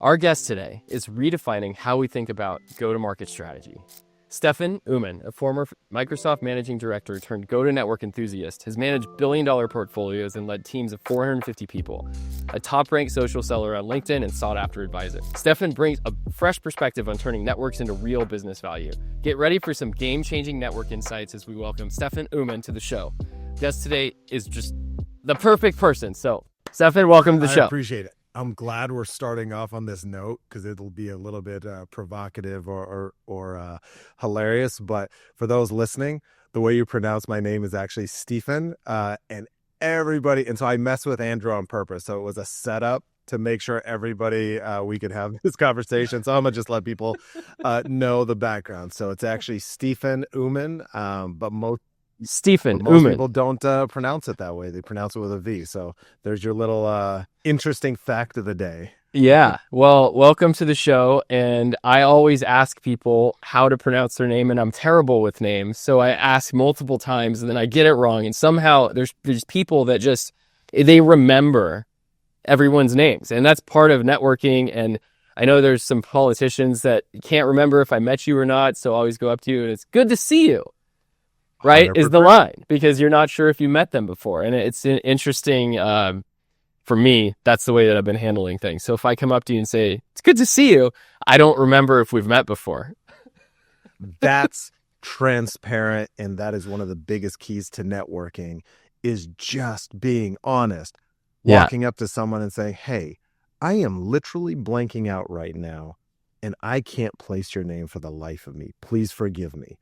Our guest today is redefining how we think about go-to-market strategy. Stefan Uman, a former Microsoft managing director turned go-to-network enthusiast, has managed billion-dollar portfolios and led teams of 450 people, a top-ranked social seller on LinkedIn and sought-after advisor. Stefan brings a fresh perspective on turning networks into real business value. Get ready for some game-changing network insights as we welcome Stefan Uman to the show. Guest today is just the perfect person. So, Stefan, welcome to the show. I appreciate it. I'm glad we're starting off on this note because it'll be a little bit provocative or hilarious. But for those listening, the way you pronounce my name is actually Stephen, and everybody. And so I messed with Andrew on purpose. So it was a setup to make sure everybody we could have this conversation. So I'm gonna just let people know the background. So it's actually Stephen Uman, but most people don't pronounce it that way. They pronounce it with a V. So there's your little interesting fact of the day. Yeah. Well, welcome to the show. And I always ask people how to pronounce their name, and I'm terrible with names. So I ask multiple times and then I get it wrong. And somehow there's people that just, they remember everyone's names. And that's part of networking. And I know there's some politicians that can't remember if I met you or not. So I always go up to you and it's good to see you. Right, 100%. Is the line, because you're not sure if you met them before. And it's interesting, for me, that's the way that I've been handling things. So if I come up to you and say, it's good to see you, I don't remember if we've met before. That's transparent. And that is one of the biggest keys to networking, is just being honest. Walking up to someone and saying, hey, I am literally blanking out right now, and I can't place your name for the life of me. Please forgive me.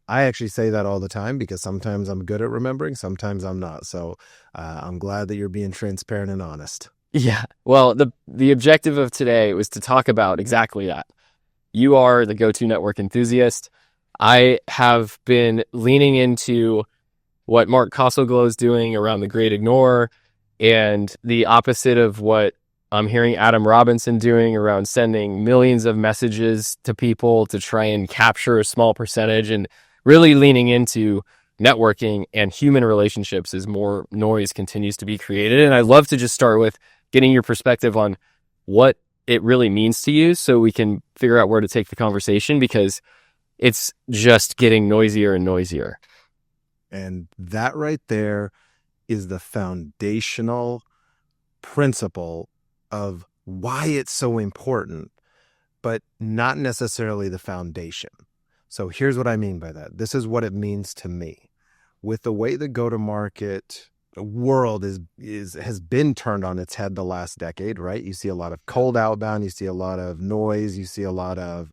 I actually say that all the time because sometimes I'm good at remembering, sometimes I'm not. So I'm glad that you're being transparent and honest. Yeah. Well, the objective of today was to talk about exactly that. You are the go-to network enthusiast. I have been leaning into what Mark Kosselglow is doing around the Great Ignore, and the opposite of what I'm hearing Adam Robinson doing around sending millions of messages to people to try and capture a small percentage, and really leaning into networking and human relationships as more noise continues to be created. And I'd love to just start with getting your perspective on what it really means to you so we can figure out where to take the conversation, because it's just getting noisier and noisier. And that right there is the foundational principle of why it's so important, but not necessarily the foundation. So here's what I mean by that. This is what it means to me. With the way the go-to-market world has been turned on its head the last decade, right? You see a lot of cold outbound, you see a lot of noise, you see a lot of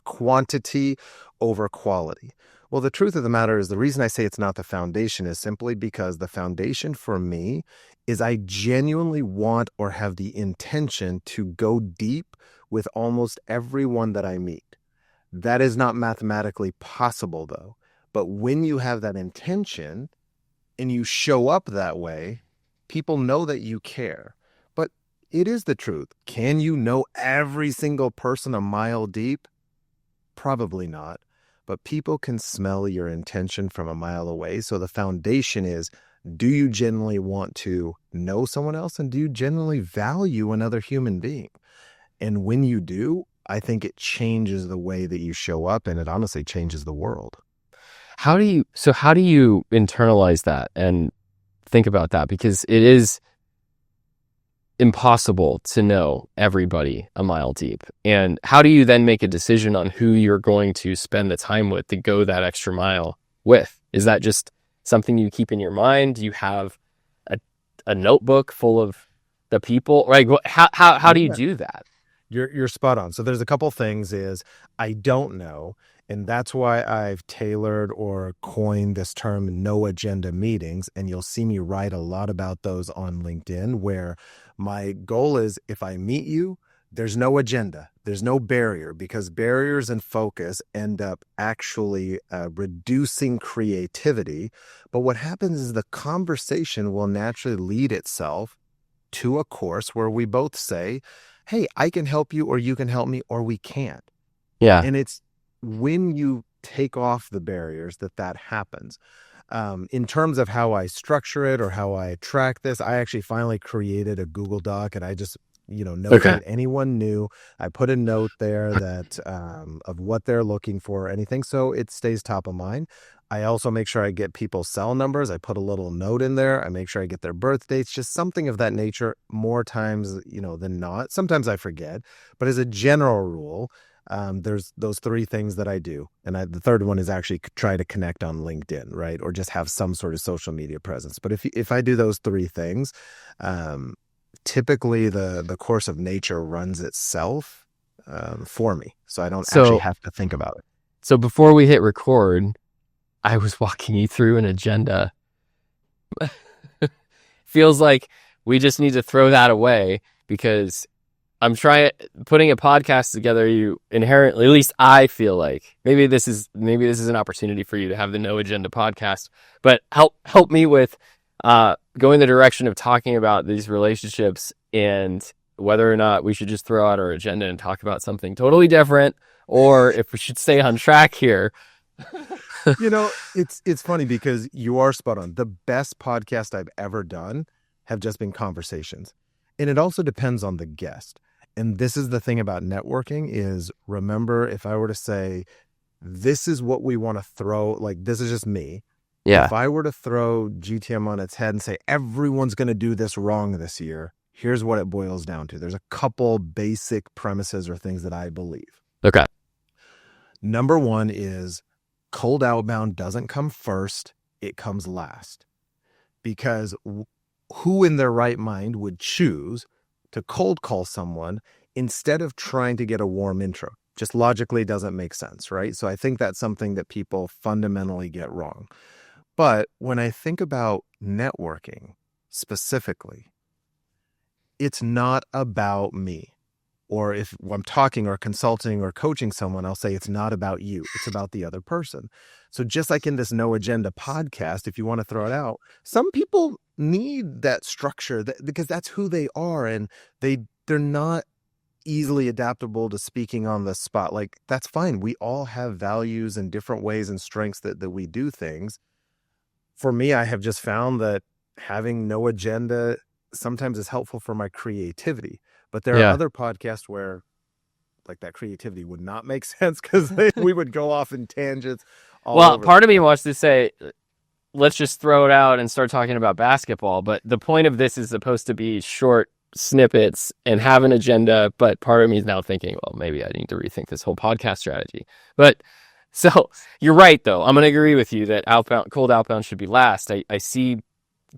quantity over quality. Well, the truth of the matter is, the reason I say it's not the foundation is simply because the foundation for me is I genuinely want or have the intention to go deep with almost everyone that I meet. That is not mathematically possible, though. But when you have that intention and you show up that way, people know that you care. But it is the truth. Can you know every single person a mile deep? Probably not. But people can smell your intention from a mile away. So the foundation is, do you genuinely want to know someone else? And do you genuinely value another human being? And when you do, I think it changes the way that you show up, and it honestly changes the world. How do you internalize that and think about that? Because it is impossible to know everybody a mile deep. And how do you then make a decision on who you're going to spend the time with to go that extra mile with? Is that just something you keep in your mind? Do you have a notebook full of the people? Like, how do you do that? You're spot on. So there's a couple things is I don't know. And that's why I've tailored or coined this term, no agenda meetings. And you'll see me write a lot about those on LinkedIn, where my goal is, if I meet you, there's no agenda, there's no barrier, because barriers and focus end up actually reducing creativity. But what happens is the conversation will naturally lead itself to a course where we both say, hey, I can help you, or you can help me, or we can't. Yeah. And it's when you take off the barriers that happens. In terms of how I structure it or how I track this, I actually finally created a Google Doc, and I just Okay. notate anyone new. I put a note there that of what they're looking for, anything, so it stays top of mind. I also make sure I get people's cell numbers. I put a little note in there. I make sure I get their birth dates, just something of that nature more times, than not. Sometimes I forget, but as a general rule, there's those three things that I do. And the third one is actually try to connect on LinkedIn, right? Or just have some sort of social media presence. But if I do those three things, typically the course of nature runs itself for me. So I don't actually So, have to think about it. so before we hit record, I was walking you through an agenda. Feels like we just need to throw that away because I'm trying putting a podcast together. You inherently, at least I feel like maybe this is an opportunity for you to have the No Agenda podcast, but help me with going the direction of talking about these relationships and whether or not we should just throw out our agenda and talk about something totally different, or if we should stay on track here. It's funny because you are spot on. The best podcast I've ever done have just been conversations. And it also depends on the guest. And this is the thing about networking is, remember, if I were to say, this is what we want to throw, like, this is just me. Yeah. If I were to throw GTM on its head and say, everyone's going to do this wrong this year, here's what it boils down to. There's a couple basic premises or things that I believe. Okay. Number one is cold outbound doesn't come first, it comes last. Because who in their right mind would choose to cold call someone instead of trying to get a warm intro? Just logically doesn't make sense, right? So I think that's something that people fundamentally get wrong. But when I think about networking specifically, it's not about me. Or if I'm talking or consulting or coaching someone, I'll say it's not about you. It's about the other person. So just like in this No Agenda podcast, if you want to throw it out, some people need that structure because that's who they are. And they're not easily adaptable to speaking on the spot. Like, that's fine. We all have values and different ways and strengths that we do things. For me, I have just found that having no agenda sometimes is helpful for my creativity. But there are Yeah. other podcasts where, like, that creativity would not make sense because we would go off in tangents all Well, over. part of me wants to say, let's just throw it out and start talking about basketball. But the point of this is supposed to be short snippets and have an agenda. But part of me is now thinking, well, maybe I need to rethink this whole podcast strategy. But so you're right, though. I'm going to agree with you that cold outbound should be last. I see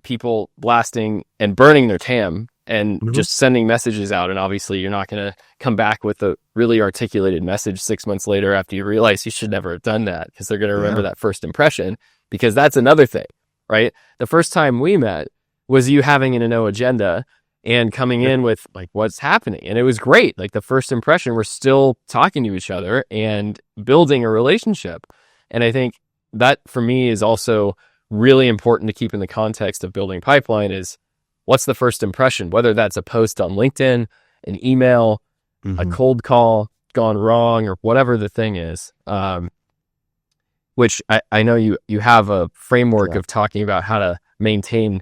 people blasting and burning their TAM and just sending messages out. And obviously you're not going to come back with a really articulated message 6 months later after you realize you should never have done that, because they're going to remember that first impression, because that's another thing, right? The first time we met was you having a no agenda and coming in with like, what's happening? And it was great. Like, the first impression, we're still talking to each other and building a relationship. And I think that for me is also really important to keep in the context of building pipeline is, what's the first impression? Whether that's a post on LinkedIn, an email, a cold call gone wrong, or whatever the thing is, which I know you have a framework of talking about how to maintain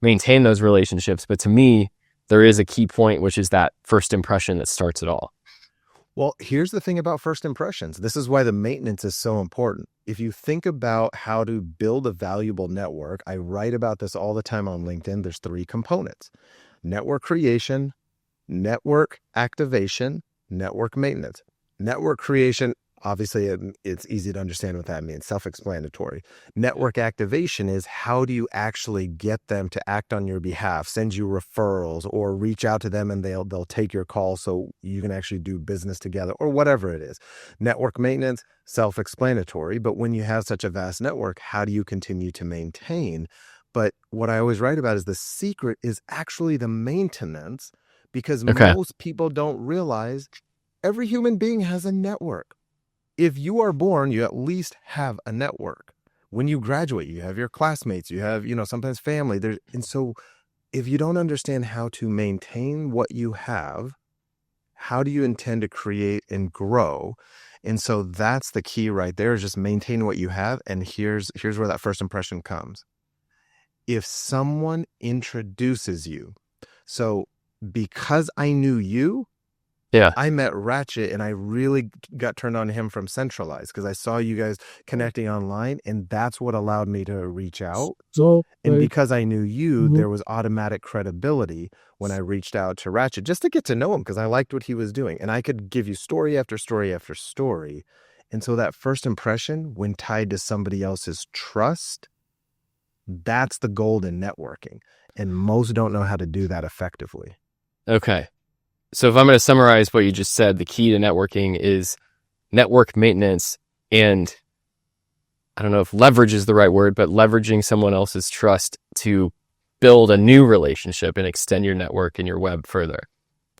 those relationships. But to me, there is a key point, which is that first impression that starts it all. Well, here's the thing about first impressions. This is why the maintenance is so important. If you think about how to build a valuable network, I write about this all the time on LinkedIn. There's 3 components: network creation, network activation, network maintenance. Network creation, obviously, it's easy to understand what that means. Self-explanatory. Network activation is, how do you actually get them to act on your behalf, send you referrals, or reach out to them and they'll take your call so you can actually do business together, or whatever it is. Network maintenance, self-explanatory. But when you have such a vast network, how do you continue to maintain? But what I always write about is the secret is actually the maintenance, because most people don't realize every human being has a network. If you are born, you at least have a network. When you graduate, you have your classmates, you have, sometimes family. And so if you don't understand how to maintain what you have, how do you intend to create and grow? And so that's the key right there, is just maintain what you have. And here's where that first impression comes. If someone introduces you, so because I knew you, Yeah. I met Ratchet and I really got turned on him from Centralize because I saw you guys connecting online, and that's what allowed me to reach out. And because I knew you, there was automatic credibility when I reached out to Ratchet just to get to know him because I liked what he was doing. And I could give you story after story after story. And so that first impression, when tied to somebody else's trust, that's the gold in networking. And most don't know how to do that effectively. Okay. So if I'm going to summarize what you just said, the key to networking is network maintenance, and I don't know if leverage is the right word, but leveraging someone else's trust to build a new relationship and extend your network and your web further.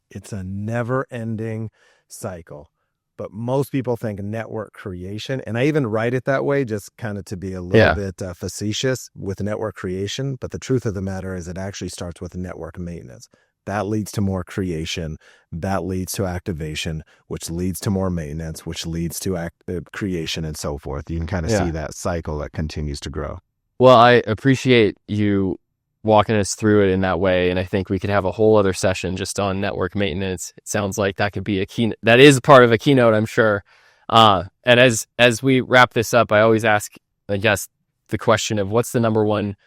It's a never-ending cycle. But most people think network creation, and I even write it that way just kind of to be a little bit facetious with network creation. But the truth of the matter is it actually starts with network maintenance. That leads to more creation. That leads to activation, which leads to more maintenance, which leads to creation and so forth. You can kind of see that cycle that continues to grow. Well, I appreciate you walking us through it in that way. And I think we could have a whole other session just on network maintenance. It sounds like that could be that is part of a keynote, I'm sure. And as we wrap this up, I always ask, I guess, the question of what's the number one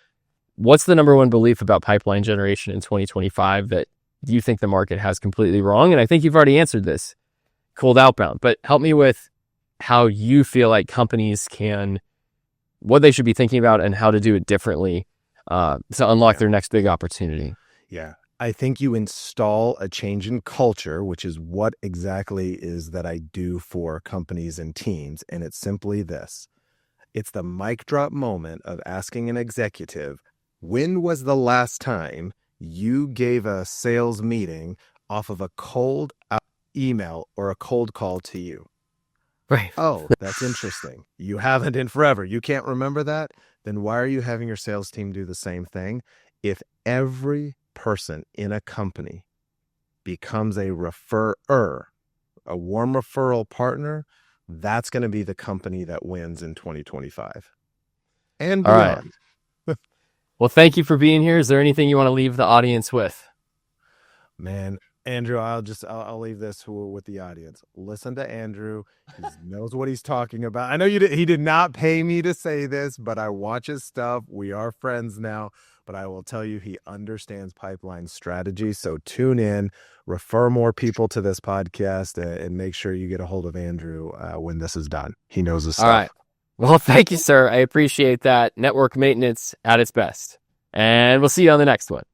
belief about pipeline generation in 2025 that you think the market has completely wrong? And I think you've already answered this, cold outbound, but help me with how you feel like companies what they should be thinking about and how to do it differently to unlock their next big opportunity. Yeah. I think you install a change in culture, which is what exactly is that I do for companies and teams. And it's simply this. It's the mic drop moment of asking an executive, when was the last time you gave a sales meeting off of a cold email or a cold call to you? Right. Oh, that's interesting. You haven't in forever. You can't remember that? Then why are you having your sales team do the same thing? If every person in a company becomes a referrer, a warm referral partner, that's going to be the company that wins in 2025 and beyond. All right. Well, thank you for being here. Is there anything you want to leave the audience with? Man, Andrew, I'll leave this with the audience. Listen to Andrew. He knows what he's talking about. I know he did not pay me to say this, but I watch his stuff. We are friends now, but I will tell you, he understands pipeline strategy. So tune in, refer more people to this podcast, and make sure you get a hold of Andrew when this is done. He knows his stuff. All right. Well, thank you, sir. I appreciate that. Network maintenance at its best. And we'll see you on the next one.